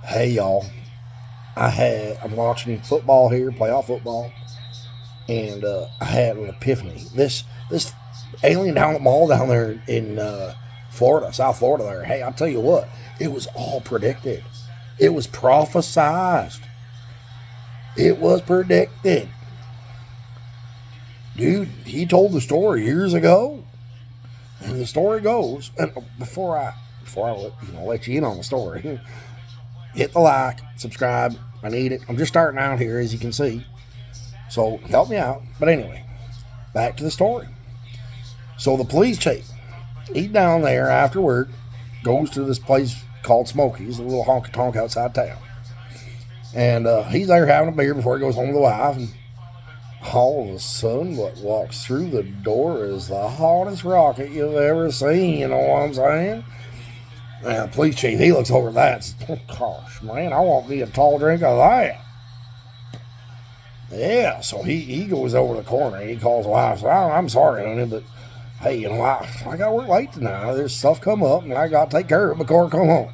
Hey y'all, I'm watching football here, playoff football, and I had an epiphany. This alien down the mall down there in Florida, South Florida. There, hey, I'll tell you what, it was all predicted. It was prophesized. It was predicted, dude. He told the story years ago, and the story goes. And before I let you in on the story, hit the like, subscribe. I need it. I'm just starting out here, as you can see. So help me out. But anyway, back to the story. So the police chief, he's down there after work, goes to this place called Smoky's, a little honky tonk outside town. And he's there having a beer before he goes home with the wife. And all of a sudden, what walks through the door is the hottest rocket you've ever seen. You know what I'm saying? And the police chief, he looks over at that and says, oh, gosh, man, I want me a tall drink of that. Yeah, so he goes over to the corner and he calls the wife. Says, I'm sorry, honey, but hey, I got to work late tonight. There's stuff come up and I got to take care of it before I come home.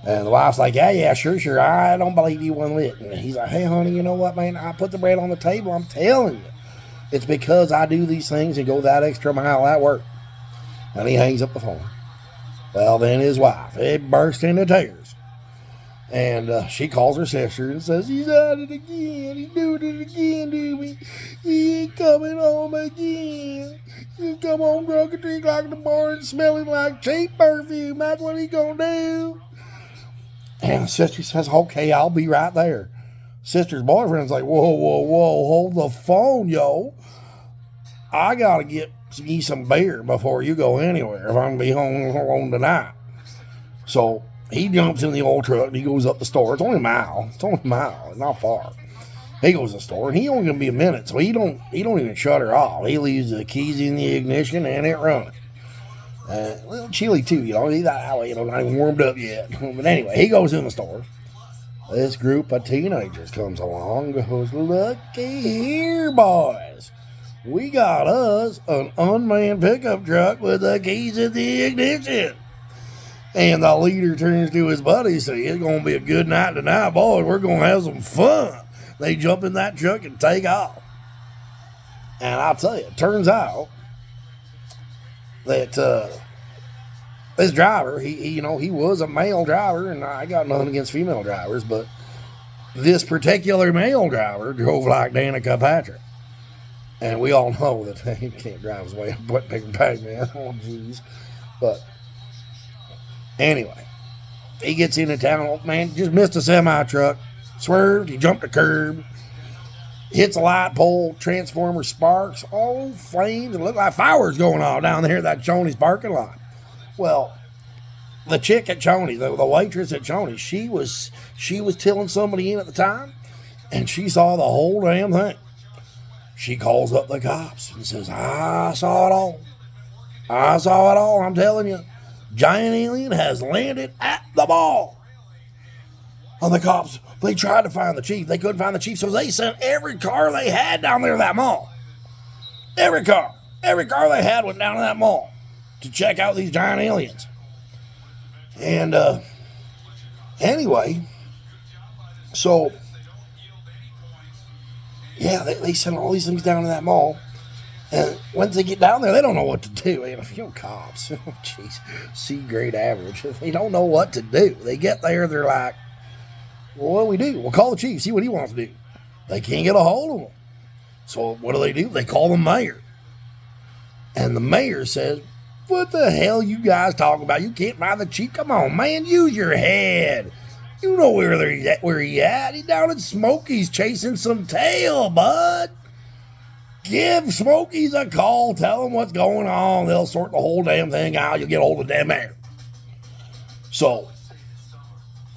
And the wife's like, yeah, sure. I don't believe you one lit. And he's like, hey, honey, you know what, man? I put the bread on the table. I'm telling you. It's because I do these things and go that extra mile at work. And he hangs up the phone. Well, then his wife, it burst into tears. And she calls her sister and says, he's at it again. He's doing it again to me. He ain't coming home again. He'll come home drunk and drink like the bar and smelling like cheap perfume. That's what he's going to do. And the sister says, okay, I'll be right there. Sister's boyfriend's like, whoa, hold the phone, yo. I got to get me some beer before you go anywhere if I'm going to be home tonight. So he jumps in the old truck and he goes up the store. It's only a mile. It's not far. He goes to the store and he only gonna be a minute, so he don't even shut her off. He leaves the keys in the ignition and it runs. A little chilly too, he's not even warmed up yet. But anyway, he goes in the store. This group of teenagers comes along, goes, looky here, boys. We got us an unmanned pickup truck with the keys in the ignition. And the leader turns to his buddy and says, it's going to be a good night tonight, boys. We're going to have some fun. They jump in that truck and take off. And I'll tell you, it turns out that this driver, he was a male driver, and I got nothing against female drivers, but this particular male driver drove like Danica Patrick. And we all know that he can't drive his way up wet paper bag, man. Oh, jeez. But anyway, he gets into town, man, just missed a semi-truck, swerved, he jumped a curb, hits a light pole, transformer sparks, all flames, and looked like fireworks going on down there at that Choney's parking lot. Well, the chick at Choney, the waitress at Choney, she was tilling somebody in at the time, and she saw the whole damn thing. She calls up the cops and says, I saw it all, I'm telling you. Giant alien has landed at the mall. And the cops, they tried to find the chief. They couldn't find the chief, so they sent every car they had down there to that mall. Every car they had went down to that mall to check out these giant aliens. And anyway, so yeah, they sent all these things down to that mall. And once they get down there, they don't know what to do. Cops, jeez, C-grade average. They don't know what to do. They get there, they're like, well, what do we do? We'll call the chief, see what he wants to do. They can't get a hold of him. So what do? They call the mayor. And the mayor says, what the hell you guys talking about? You can't find the chief? Come on, man, use your head. You know where he at. He's down in Smoky's chasing some tail, bud. Give Smokies a call. Tell them what's going on. They'll sort the whole damn thing out. You'll get hold of the damn mayor. So,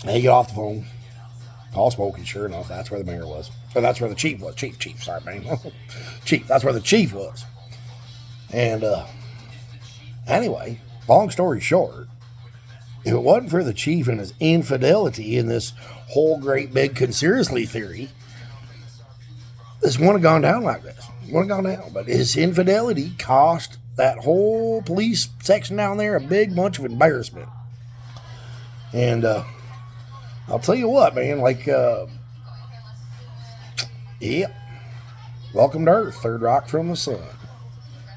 they get off the phone. Call Smokey. Sure enough, that's where the mayor was. Or that's where the chief was. Chief, sorry, man. Chief, that's where the chief was. And, anyway, long story short, if it wasn't for the chief and his infidelity in this whole great big conspiracy theory, this wouldn't have gone down like this. But his infidelity cost that whole police section down there a big bunch of embarrassment. And I'll tell you what, man. Like, yeah. Welcome to Earth, third rock from the sun.